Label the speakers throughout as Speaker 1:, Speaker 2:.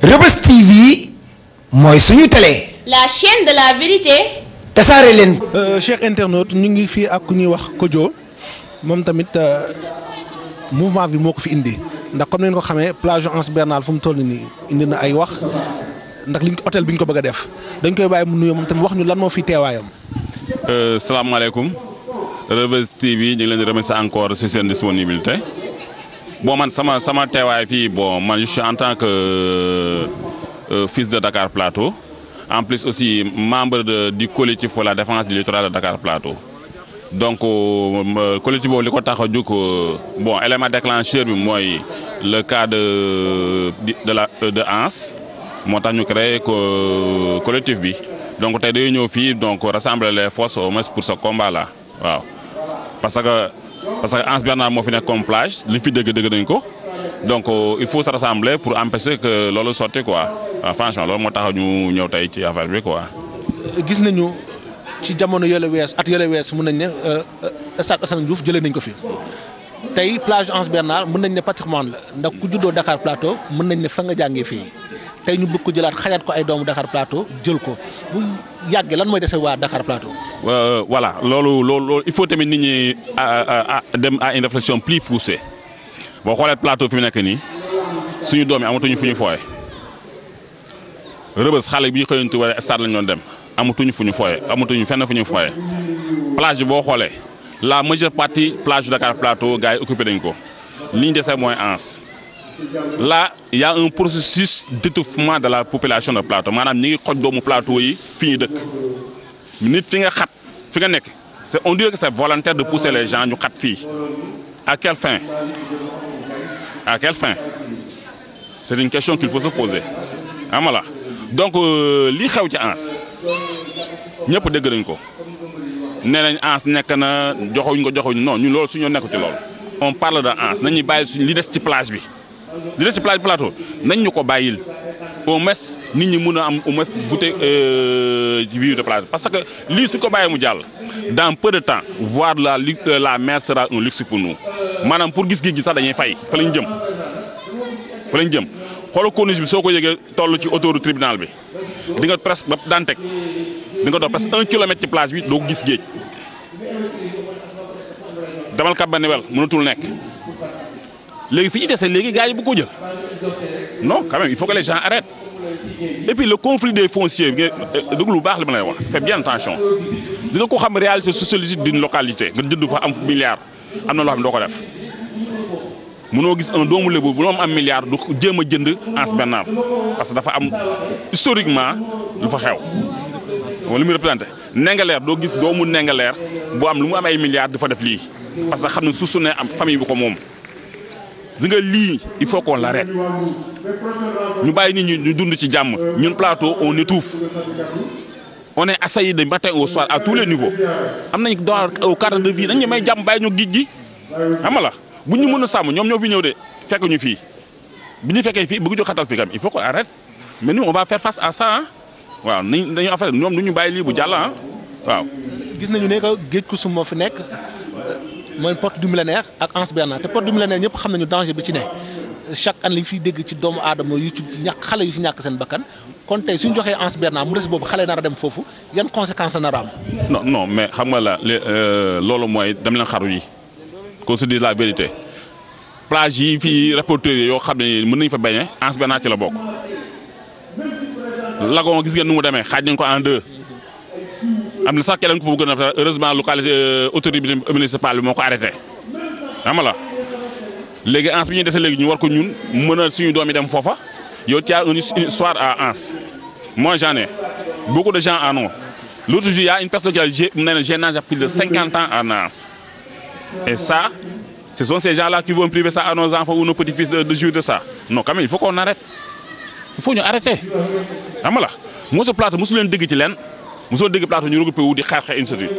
Speaker 1: Reubeuss TV mooy suñu télé.
Speaker 2: la chaîne de la vérité.
Speaker 1: tasaare leen.
Speaker 3: chers internautes ñu ngi fii ak ku ñuy wax Kodjo moom tamit mouvement bi moo ko fi indi ndax comme ni nga ko xamee plage Anse Bernard fu mu toll nii indi na ay wax ndax liñ hôtel bi ñu ko bëgg a def dañ koy bàyyi mu nuyoo moom tamit wax ñu lan moo fi teewaayam.
Speaker 4: salaamaaleykum Reubeuss TV ñu ngi leen di remercier encore sur seen disponibilité bon man sama teewaay fii bon man je suis en tant que fils de Dakar Plateau en plus aussi membre du collectif pour la défense du littoral de Dakar Plateau donc collectif boobu li ko tax a jóg bon élément déclencheur bi mooy le cas de Anse moo tax ñu créé collectif bi donc tey dañuy ñëw fii donc rassembler les forces au moins pour ce combat là waaw parce que Anse Bernard moo fi nekk comme plage li fi dëgg nañ ko donc il faut se rassembler pour empêcher que loolu sotti quoi waaw franchement loolu moo tax ñu ñëw tey ci affaire bi quoi.
Speaker 3: gis nañu ci jamono yële wees at yële wees mën nañ ne stade Assane Diouf jëlee nañ ko fi tey plage Anse Bernard mën nañ ne patrimoine la ndax ku juddoo Dakar Plateau mën nañ ne fa nga jàngee fii tey ñu bëgg ko jëlaat xajaat ko ay doomu Dakar Plateau jël ko bu yàggee lan mooy dese waa Dakar Plateau.
Speaker 4: voilà loolu il faut tamit nit ñi dem à une réflexion plus poussée boo xoolee plateau fi mu nekk nii suñu doom yi amatuñu fu ñu fooye Reubeuss xale bi xëyantu wala stade lañu doon dem amatuñu fu ñu fooye amatuñu fenn fu ñu fooye plage bi boo xoolee la majeure partie plage Dakar Plateau gars yi occupé nañ ko li ñu dese mooy Anse là il y a un processus d'étouffement de la population de Plateau maanaam ñi ngi xoj doomu plateau yi fi ñuy dëkk nit fi nga xat fi nga nekk on dirait que c'est volontaire de pousser les gens ñu xat fii à quelle fin c'est une question qu'il faut se poser amala donc li xew ci Anse ñëpp dégg nañ ko nee nañ Anse nekk na joxuñ non ñun loolu suñu nekk ci loolu on parle de Anse nañu bàyyil suñ li des ci plage bi li des ci plage plateau nañ ñu ko bàyyil au moins nit ñi mën a am au moins goûter ci vue de plage parce que lii su ko bàyyee mu jàll dans peu de temps voir la mer sera un luxe pour nous maanaam pour gis géej gi sax dañuy fay fa lañ jëm xoolal corniche bi soo ko yëgee toll ci autoroute tribunal bi di nga presque ba Dantec di nga dox presque 1 kilomètre ci plage bi doo gis géej demal Cap Manuel mënatul nekk léegi fi ñu dese léegi gars yi bu ko jël non quand même il faut que les gens arrêtent et puis le conflit des fonciers bi nga déglu lu baax li ma lay wax fais bien attention di nga ko xam réalité sociologique d'une localité nga jënd fa am milliard am na loo xam ne doo ko def mënoo gis un doomu lébu bu am milliard du jéem a jënd Anse Bernard parce que dafa am historiquement lu fa xew wala li muy représenté Ndingler doo gis doomu Ndingler bu am lu mu am ay milliards dafa def lii parce que xam ne su ne am famille bi ko moom di nga lii il faut qu'on l'arrête ñu bàyyi nit ñi ñu dund ci jàmm ñun plateau on étouffe on est assailli de matin au soir à tous les niveaux am nañ au cadre de vie nañ ñu may jàmm bàyyi ñu géej gi xam nga la bu ñu mën a sàmm ñoom ñoo fi ñëw de fekk ñu fii bu ñu fekkee fii bëgg ñu xatal fii kam il faut qu'on arrête mais nous on va faire face à ça ah waaw dañu affaire ñoom du ñu bàyyi lii bu jàll ah waaw.
Speaker 3: gis nañu ne que géej ku sum moo fi nekk mooy porte du millénaire ak Anse Bernard te porte du millénaire ñëpp xam nañu danger bi ci ne chaque année li ñu fiy dégg ci doomu aadama yu ci ñàkk xale yu ci ñàkk seen bakkan kon tey suñu joxee Anse Bernard mu des boobu xale nar a dem foofu yan conséquences nar a am.
Speaker 4: non mais xam nga la loolu mooy dem leen xaru yi qu'on se dise la vérité plage yi fii reporter yoo xam ne mën nañu fa bañee Anse Bernard ci la bokk lagon gis ngeen nu mu demee xaaj nañ ko en deux am na sax keneen ku fa bëgg a def heureusement localité autorité municipale bi moo ko arrêté xam nga la léegi Anse bi ñuy dese léegi ñu war ko ñun mën a suñu doom yi dem foofa yow tu as une histoire à Anse moi j'en ai beaucoup de gens en ont l'autre jour il y a une personne qui a j'ai nagé plus de 50 ans à Anse et ça ce sont ces gens-là qui vont priver ça à nos enfants ou nos petits-fils de jouir de ça non quand même il faut qu'on arrête il faut ñu arrêter xam nga la mosu plateau mosu leen dégg ci leen mosoo dégg plateau ñu regroupé wu di xeex institut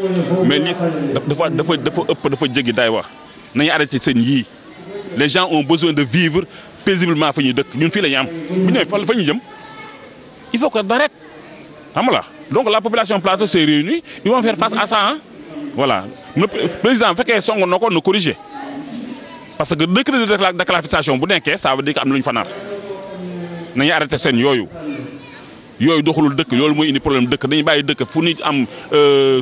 Speaker 4: mais lii dafa ëpp dafa jéggi day wax nañu arrêté seen yii les gens ont besoin de vivre paisiblement fa ñuy dëkk ñun fii la ñu am bu ñëwee fa ñu jëm il faut que arrête xam nga la donc la population plateau s'est réunie ils vont faire face à ça hein voilà le président bu fekkee song na ko na corriger parce que décret de déclassification bu nekkee ça veut dire que am na lu ñu fa nar nañu arrêté seen yooyu doxalul dëkk loolu mooy indi problème dëkk dañuy bàyyi dëkk fu nit am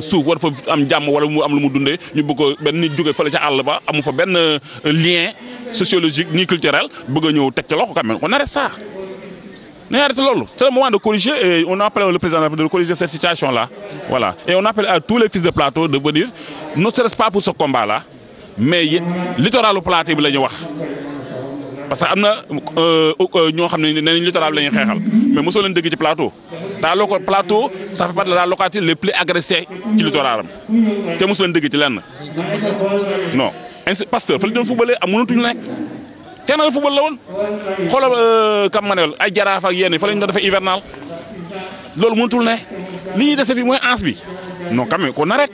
Speaker 4: suuf war fa am jàmm wala mu am lu mu dundee ñu bëgg ko benn nit jóge fële ca àll ba amu fa benn lien sociologique ni culturel bëgg a ñëw teg ca loxo quand même on arrête ça. nañu arrêté loolu c'est le moment de corriger et on appelle le président de corriger cette situation là voilà et on appelle à tous les fils de plateau de venir ne serait-ce pas pour ce combat là mais littoralu plateau bi la ñu wax. parce que am na ñoo xam ne nee nañ littoral bi la ñuy xeexal mais mosoo leen dégg ci plateau plateau ça fait partie de la localité les plus agressées ci littoral am te mosoo leen dégg ci lenn non Pasteur fa la doon footballé am mënatuñu nekk kenn la football la woon xoolal Cap Manuel ay Jaraaf ak yenn fa lañ doon defee hivernal loolu mënatul ne li ñuy dese fi mooy ans bi non quand même qu'on arrête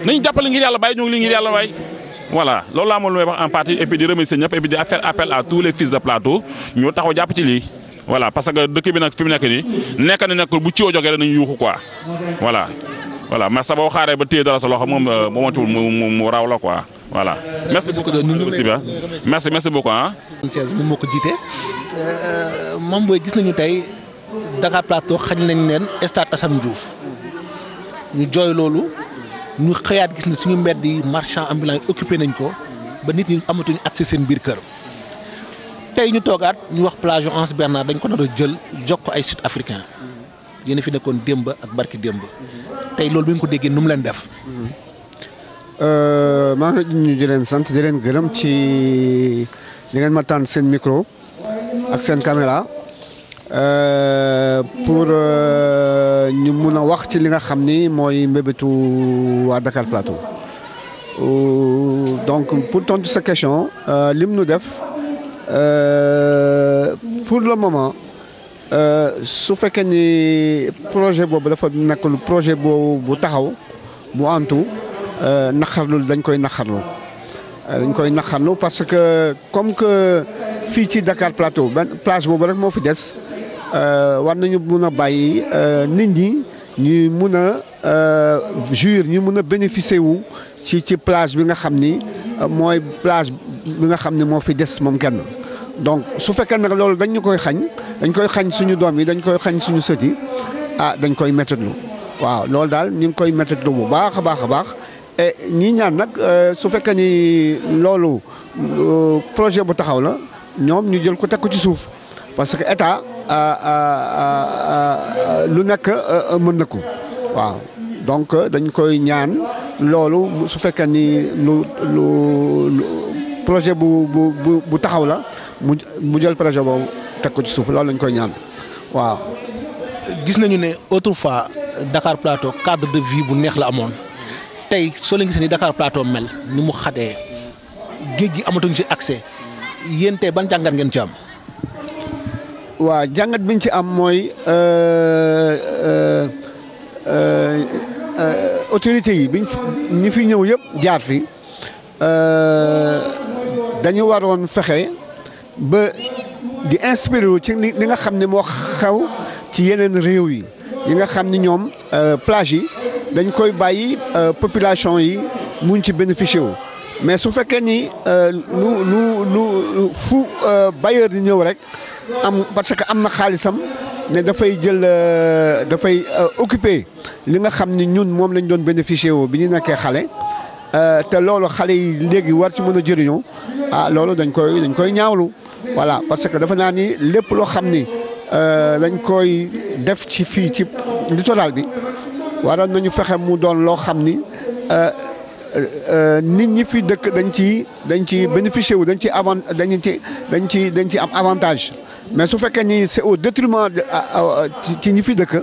Speaker 4: nañu jàppale ngir yàlla bàyyi ñu ngi ngir yàlla bàyyi. voilà loolu laa moom lu may wax en partie et puis di remercier ñëpp et puis di faire appel à tous les fils de plateau ñu taxaw jàpp ci lii voilà parce que dëkk bi nag fi mu nekk nii nekk bu ciwo jógee rek nañu yuuxu quoi voilà mais sa boo xaaree ba téye dara sa loxo moom moomatul mu raw la quoi voilà. merci beaucoup merci beaucoup ah.
Speaker 3: Thiès moom moo ko jiite moom booy gis nañu tey Dakar Plateau xañ nañ leen stade Assane Diouf ñu jooy loolu. ñu xëyaat gis ne suñu mbedd yi marchand ambulant yi occupé nañ ko ba nit ñi amatuñu accès seen biir kër tey ñu toogaat ñu wax plage Anse Bernard dañ ko nar a jël jox ko ay sud africain yéen a fi nekkoon démb ak barki démb tey loolu bi nga ko déggee nu mu leen def.
Speaker 5: maa ngi leen di leen sant di leen gërëm ci li ngeen ma tànn seen micro ak seen caméra pour ñu mun a wax ci li nga xam ni mooy mbébétu waa Dakar Plateau donc pour tontu sa question lim nu def pour le moment su fekkee ni projet boobu dafa nekk lu projet bu taxaw bu antu naqarlu dañ koy naqarlu parce que comme que fii ci Dakar Plateau benn plage boobu rek moo fi des war nañu mun a bàyyi nit ñi ñuy mun a jouir ñu mun a bénéficier wu ci plage bi nga xam ni mooy plage bi nga xam ni moo fi des moom kenn. donc su fekkee nag loolu dañ koy xañ suñu doom yi dañ koy xañ suñu sët yi dañ koy méttitlu waaw loolu daal ñu ngi koy méttitlu bu baax a baax et ñi ñaan nag su fekkee ni loolu projet bu taxaw la ñoom ñu jël ko teg ko ci suuf parce que état lu nekk mën na ko waaw donc dañ koy ñaan loolu su fekkee ni lu projet bu taxaw la mu jël projet boobu teg ko ci suuf loolu lañ koy ñaan waaw.
Speaker 3: gis nañu ne autrefois Dakar Plateau cadre de vie bu neex la amoon tey soo leen gisee ni Dakar Plateau mel ni mu xatee géej gi amatuñ ci accès yéen tey ban jàngat ngeen ci am.
Speaker 5: waaw jàngat biñ ci am mooy autorités yi ñi fi ñëw yëpp jaar fi dañu waroon fexe ba di inspiré wu ci li nga xam ne moo xew ci yeneen réew yi nga xam ni ñoom plage yi dañ koy bàyyi population yi mun ci bénéficier wu mais su fekkee ni lu fu bailleur di ñëw rek am parce que am na xaalisam ne dafay jël dafay occuper li nga xam ni ñun moom lañ doon bénéficier wu bi ñu nekkee xale te loolu xale yi léegi war ci mën a jëriñoo loolu dañ koy ñaawlu voilà parce que dafa naa ni lépp loo xam ni dañ koy def ci fii ci littoral bi waroon nañu fexe mu doon loo xam ni nit ñi fi dëkk dañ ci bénéficier wu dañ ci am avantage mais su fekkee ni c'est au détriment ci ñi fi dëkk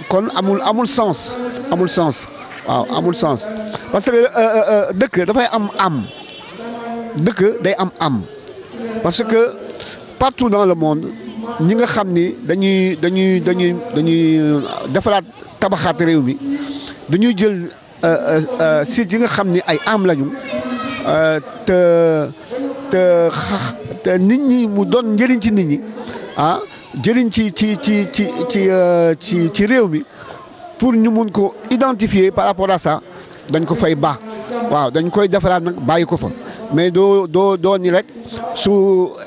Speaker 5: kon amul sens waaw amul sens parce que dëkk dafay am dëkk day am parce que partout dans le monde ñi nga xam ni dañuy defaraat tabaxaat réew mi dañuy jël sites yi nga xam ni ay am lañu te nit ñi mu doon njëriñ ci nit ñi jëriñ ci réew mi pour ñu mun ko identifier par rapport à ça dañ ko fay baax waaw dañ koy defaraat nag bàyyi ko fa mais doo ni rek su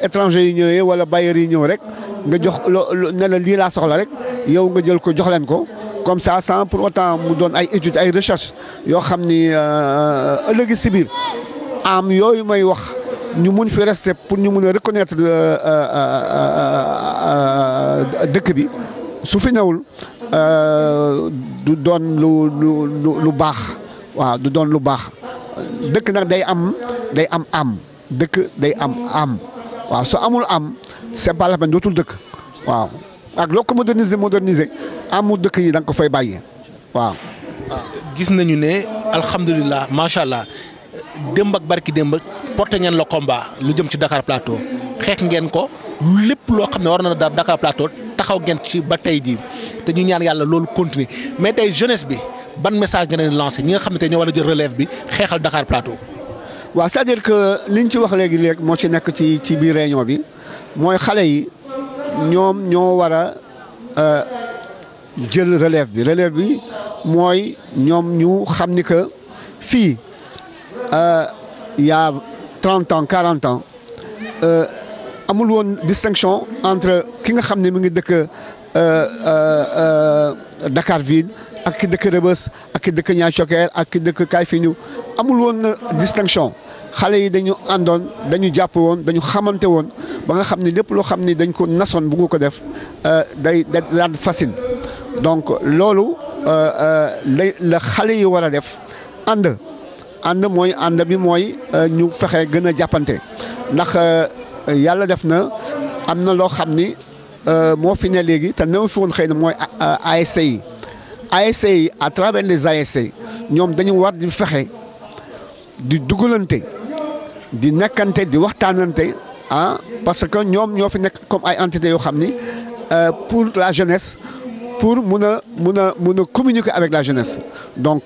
Speaker 5: étranger yi ñëwee wala bailleurs yi ñëw rek nga jox ne la lii laa soxla rek yow nga jël ko jox leen ko comme ça sans pour autant mu doon ay études ay recherche yoo xam ni ëllëgi si biir am yooyu may wax ñu mun fi rester pour ñu mun a reconnaître dëkk bi su fi newul du doon lu baax waaw du doon lu baax dëkk nag day am dëkk day am waaw su amul am c'est pas la peine dootul dëkk waaw ak loo ko moderniser amu dëkk yi da nga ko fay bàyyi waaw.
Speaker 3: gis nañu ne alhamdulilah macha allah démb ak barki démb porté ngeen le combat lu jëm ci Dakar Plateau xeex ngeen ko lépp loo xam ne war na Dakar Plateau taxaw ngeen ci ba tey jii te ñu ñaan yàlla loolu continuer mais tey jeunesse bi ban message ngeen di lancé ñi nga xam ne tey ñoo war a jël relève bi xeexal Dakar Plateau.
Speaker 5: waaw c'est-à-dire que liñ ci wax léegi moo ci nekk ci biir réunion bi mooy xale yi ñoom ñoo war a jël relève bi mooy ñoom ñu xam ni que fii y a 30 ans 40 ans amul woon distinction entre ki nga xam ne mu ngi dëkk Dakar ville ak ki dëkk Rebeuss ak ki dëkk Niayes Thioker ak ki dëkk Kayfinu amul woon distinction xale yi dañu àndoon dañu jàpp woon dañu xamante woon ba nga xam ne lépp loo xam ne dañ ko nasoon buggu ko def day daan facile donc loolu la xale yi war a def ànd mooy ànd bi mooy ñu fexe gën a jàppante ndax yàlla def na am na loo xam ni moo fi ne léegi te new fi woon xëy na mooy ASC yi à travers les ASC ñoom dañu war di fexe di dugalante di nekkante di waxtaanante parce que ñoom ñoo fi nekk comme ay entités yoo xam ni pour la jeunesse pour mun a communiquer avec la jeunesse donc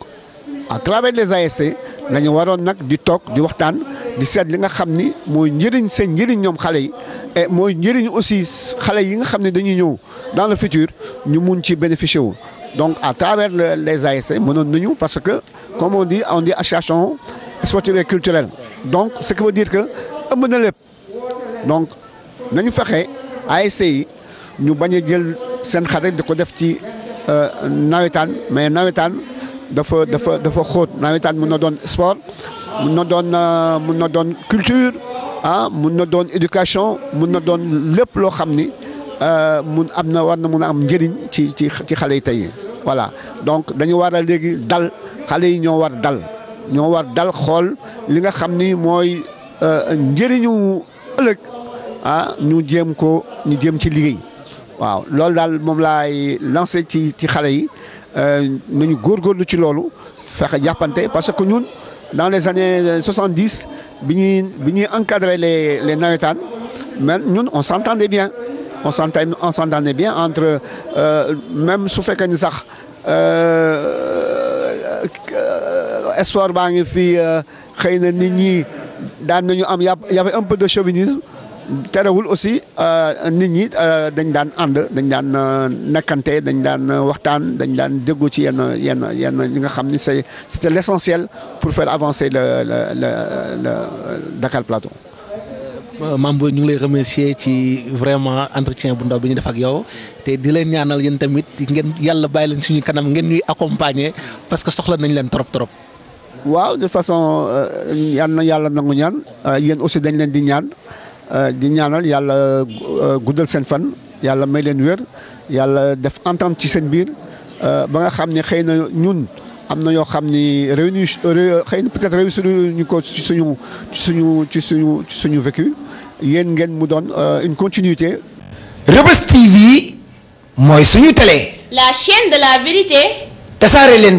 Speaker 5: à travers les ASC la ñu waroon nag di toog di waxtaan di seet li nga xam ni mooy njëriñ seen njëriñ ñoom xale yi et mooy njëriñ aussi xale yi nga xam ne dañuy ñëw dans le futur ñu mun ci bénéficier wu. donc à travers les ASC mënoon nañu parce que comme on dit association sportive et culturelle donc ce qui veut dire que ëmb na lépp donc nañu fexe ASC yi ñu bañ a jël seen xarit di ko def ci nawetaan mais nawetaan dafa xóot nawetaan mun na doon sport mun na doon culture mun na doon éducation mun na doon lépp loo xam ni war na mun a am njëriñ ci xale yi tey voilà donc dañu war a léegi dal xale yi ñoo war dal xool li nga xam ni mooy njëriñu ëllëg ñu jéem ci liggéey waaw loolu daal moom laay lancé ci xale yi nañu góorgóorlu ci loolu fexe jàppante parce que ñun dans les années 70 bi ñuy encadrer les nawetaan mais ñun on s'entendait bien entre même su fekkee ni sax sport baa ngi fi xëy na nit ñi daan nañu am y avait un peu de chauvinisme terewul aussi nit ñi dañ daan ànd dañ daan nekkante dañ daan waxtaan dañ daan déggu ci yenn li nga xam ni c'était l'essentiel pour faire avancer le Dakar Plateau.
Speaker 3: Mame Boye ñu ngi lay remercier ci vraiment entretien bu ndaw bi ñu def ak yow te di leen ñaanal yéen tamit ngeen yàlla bàyyi leen suñu kanam ngeen ñuy accompagner parce que soxla nañ leen trop.
Speaker 5: waaw de façon yàlla nangu ñaan yéen aussi dañ leen di ñaan. di ñaanal yàlla guddal seen fan yàlla may leen wér yàlla def entente ci seen biir ba nga xam ne xëy na ñun am na yoo xam ni xëy na peut-être réussir ñu ko ci suñu vécu yéen ngeen mu doon une continuité.
Speaker 1: Rebeuss TV mooy suñu télé.
Speaker 2: La chaîne de la vérité.
Speaker 1: tasaare leen.